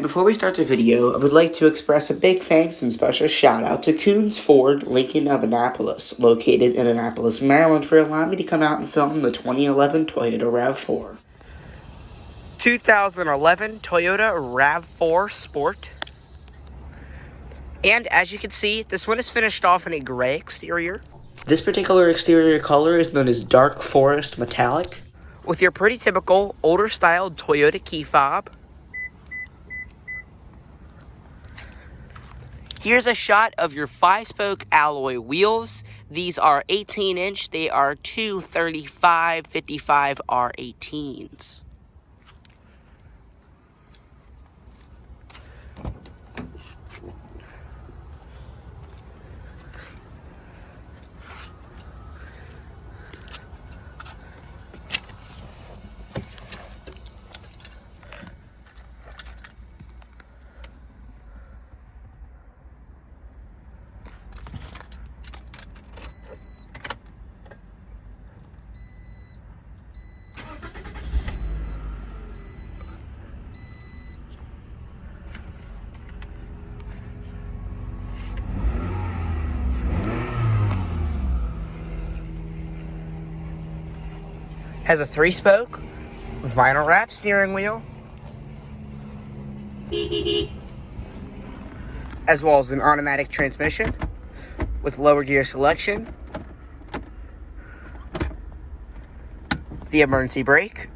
before we start the video, I would like to express a big thanks and special shout out to Coons Ford Lincoln of Annapolis, located in Annapolis, Maryland, for allowing me to come out and film the 2011 Toyota RAV4. 2011 Toyota RAV4 Sport. And as you can see, this one is finished off in a gray exterior. This particular exterior color is known as Dark Forest Metallic, with your pretty typical older style Toyota key fob. Here's a shot of your 5-spoke alloy wheels. These are 18-inch. They are 235/55 R18s. Has a 3-spoke, vinyl wrap steering wheel, as well as an automatic transmission with lower gear selection, the emergency brake,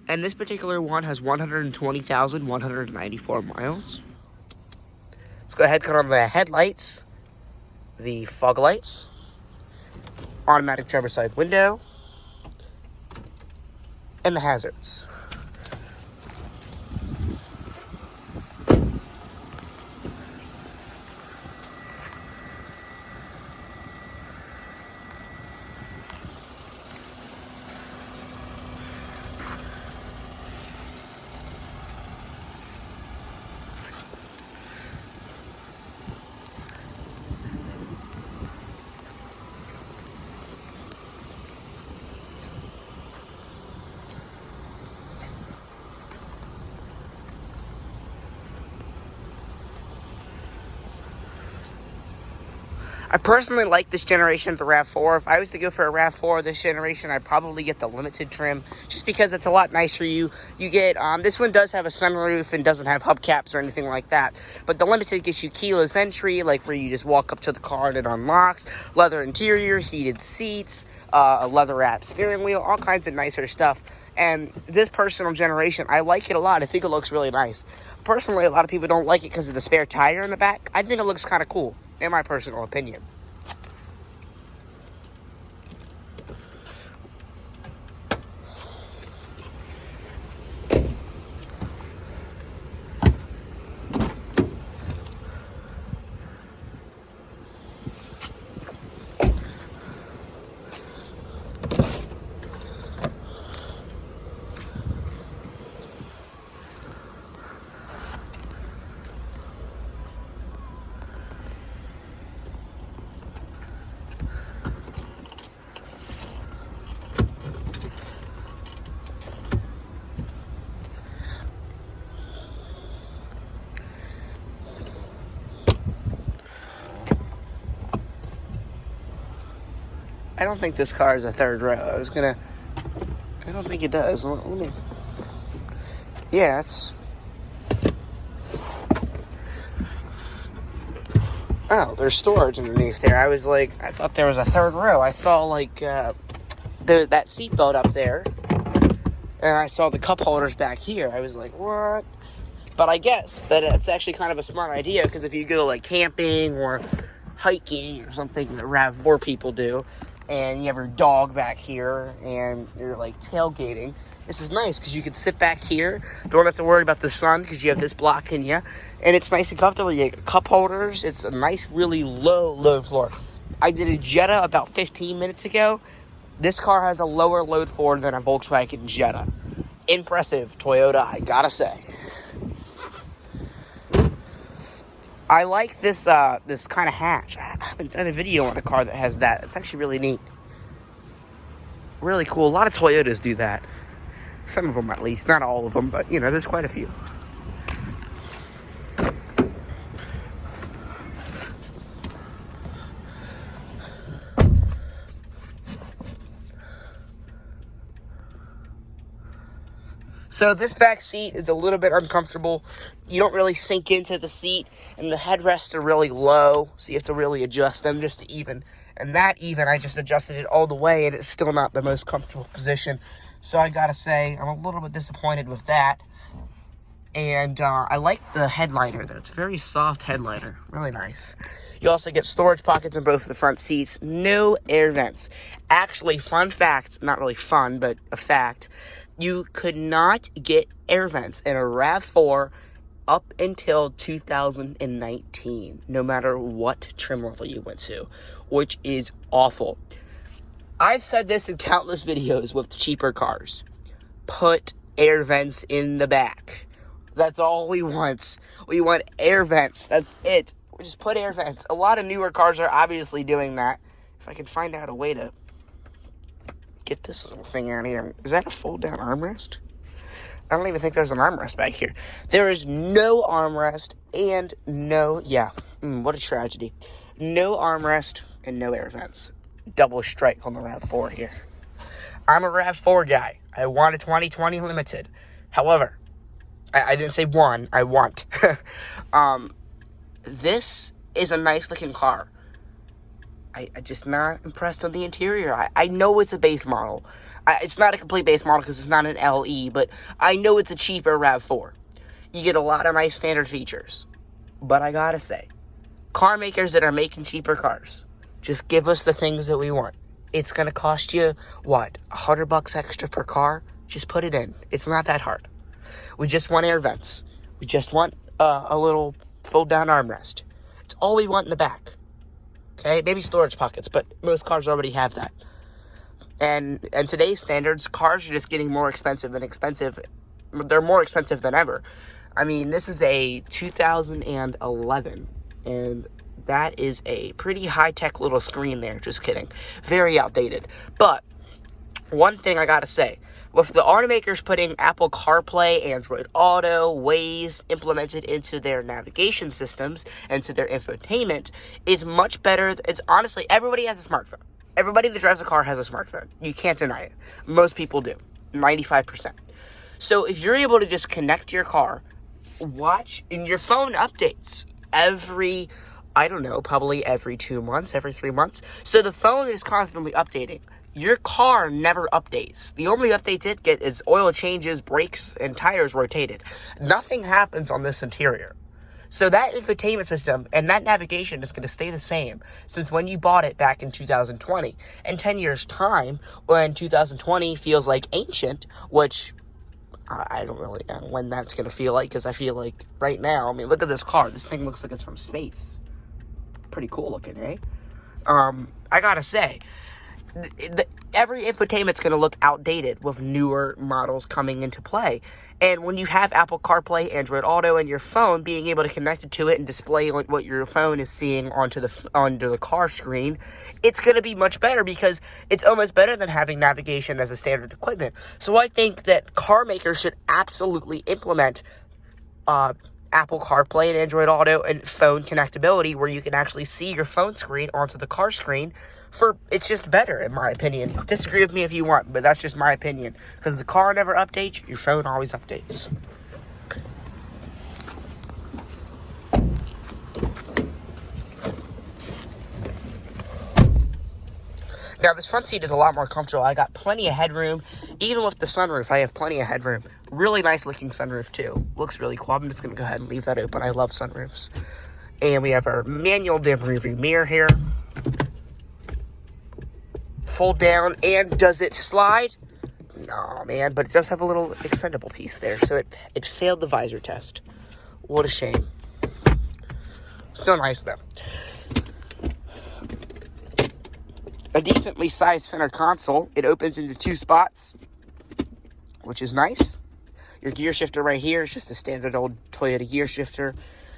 and this particular one has 120,194 miles. Let's go ahead and cut on the headlights, the fog lights, automatic driver's side window, and the hazards. I personally like this generation of the RAV4. If I was to go for a RAV4 this generation, I'd probably get the limited trim, just because it's a lot nicer. You get, this one does have a sunroof and doesn't have hubcaps or anything like that, but the limited gets you keyless entry, like where you just walk up to the car and it unlocks, leather interior, heated seats, a leather wrapped steering wheel, all kinds of nicer stuff. And this personal generation, I like it a lot. I think it looks really nice. Personally, a lot of people don't like it because of the spare tire in the back. I think it looks kind of cool, in my personal opinion. I don't think this car is a third row. I don't think it does. Let me. Yeah, it's. Oh, there's storage underneath there. I thought there was a third row. I saw, that seatbelt up there, and I saw the cup holders back here. I was like, what? But I guess that it's actually kind of a smart idea, because if you go, camping or hiking or something that RAV4 people do, and you have your dog back here, and you're, tailgating, this is nice, because you can sit back here, don't have to worry about the sun, because you have this blocking you, and it's nice and comfortable. You get cup holders. It's a nice, really low load floor. I did a Jetta about 15 minutes ago. This car has a lower load floor than a Volkswagen Jetta. Impressive, Toyota, I gotta say. I like this kind of hatch. I haven't done a video on a car that has that. It's actually really neat. Really cool. A lot of Toyotas do that. Some of them at least, not all of them, but you know, there's quite a few. So this back seat is a little bit uncomfortable. You don't really sink into the seat, and the headrests are really low, so you have to really adjust them just to even. And that even, I just adjusted it all the way, and it's still not the most comfortable position. So I gotta say, I'm a little bit disappointed with that. And I like the headliner, though. It's a very soft headliner. Really nice. You also get storage pockets in both of the front seats. No air vents. Actually, fun fact, not really fun, but a fact, you could not get air vents in a RAV4 up until 2019, no matter what trim level you went to, which is awful. I've said this in countless videos with cheaper cars. Put air vents in the back. That's all we want. We want air vents. That's it. We just put air vents. A lot of newer cars are obviously doing that. If I can find out a way to get this little thing out here. Is that a fold-down armrest? I don't even think there's an armrest back here. There is no armrest and no... Yeah, what a tragedy. No armrest and no air vents. Double strike on the RAV4 here. I'm a RAV4 guy. I want a 2020 Limited. However, I didn't say one. I want. This is a nice-looking car. I'm just not impressed on the interior. I know it's a base model. It's not a complete base model because it's not an LE, but I know it's a cheaper RAV4. You get a lot of nice standard features. But I gotta say, car makers that are making cheaper cars, just give us the things that we want. It's gonna cost you, what, $100 extra per car? Just put it in. It's not that hard. We just want air vents. We just want a little fold-down armrest. It's all we want in the back. Okay, maybe storage pockets, but most cars already have that. And today's standards, cars are just getting more expensive and expensive. They're more expensive than ever. I mean, this is a 2011, and that is a pretty high-tech little screen there. Just kidding. Very outdated. But one thing I gotta say, with the automakers putting Apple CarPlay, Android Auto, Waze implemented into their navigation systems and to their infotainment, it's much better. It's honestly, everybody has a smartphone. Everybody that drives a car has a smartphone. You can't deny it. Most people do. 95%. So if you're able to just connect your car, watch, and your phone updates every, I don't know, probably every 2 months, every 3 months. So the phone is constantly updating. Your car never updates. The only updates it gets is oil changes, brakes, and tires rotated. Nothing happens on this interior. So that infotainment system and that navigation is going to stay the same since when you bought it back in 2020. In 10 years' time, when 2020 feels like ancient, which I don't really know when that's going to feel like, because I feel like right now, I mean, look at this car. This thing looks like it's from space. Pretty cool looking, eh? I gotta say, every infotainment's going to look outdated with newer models coming into play. And when you have Apple CarPlay, Android Auto, and your phone being able to connect it to it and display what your phone is seeing onto the car screen, it's going to be much better because it's almost better than having navigation as a standard equipment. So I think that car makers should absolutely implement Apple CarPlay and Android Auto and phone connectability where you can actually see your phone screen onto the car screen. It's just better, in my opinion. Disagree with me if you want, but that's just my opinion. Because the car never updates, your phone always updates. Now, this front seat is a lot more comfortable. I got plenty of headroom. Even with the sunroof, I have plenty of headroom. Really nice looking sunroof, too. Looks really cool. I'm just going to go ahead and leave that open. I love sunroofs. And we have our manual dim rearview mirror here. Fold down, and does it slide? No, man, but it does have a little extendable piece there, so it failed the visor test. What a shame. Still nice, though. A decently sized center console. It opens into 2 spots, which is nice. Your gear shifter right here is just a standard old Toyota gear shifter.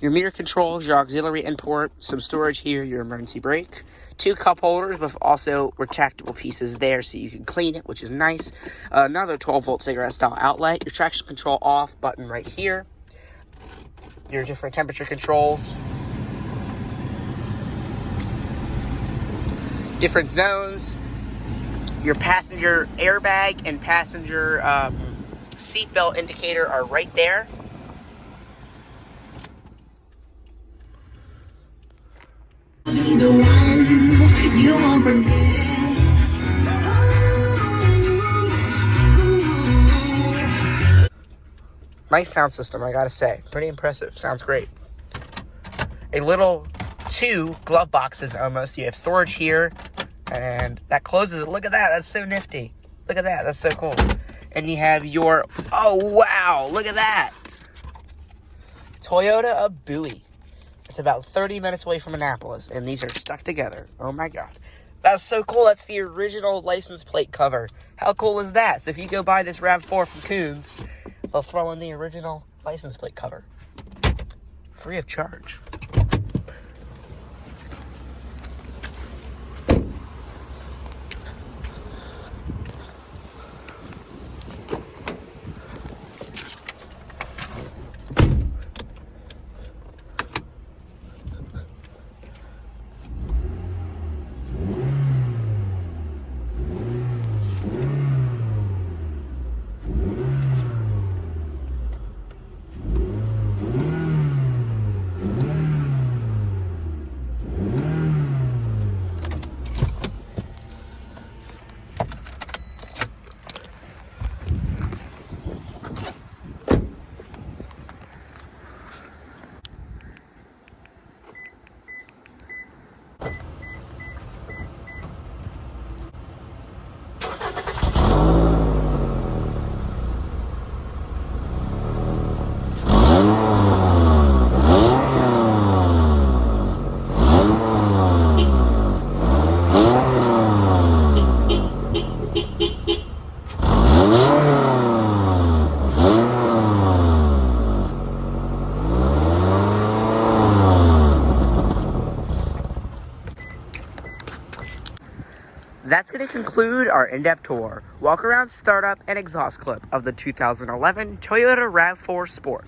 Your meter controls, your auxiliary input, some storage here, your emergency brake, 2 cup holders with also retractable pieces there so you can clean it, which is nice. Another 12-volt cigarette style outlet, your traction control off button right here, your different temperature controls, different zones, your passenger airbag and passenger seatbelt indicator are right there. The one you won't forget. Nice sound system, I gotta say. Pretty impressive. Sounds great. A little 2 glove boxes almost. You have storage here, and that closes it. Look at that. That's so nifty. Look at that. That's so cool. And you have your, oh wow, look at that. Toyota Abui. It's about 30 minutes away from Annapolis, and these are stuck together. Oh my god. That's so cool. That's the original license plate cover. How cool is that? So if you go buy this RAV4 from Coons, they'll throw in the original license plate cover. Free of charge. That's going to conclude our in-depth tour, walk around, startup, and exhaust clip of the 2011 Toyota RAV4 Sport.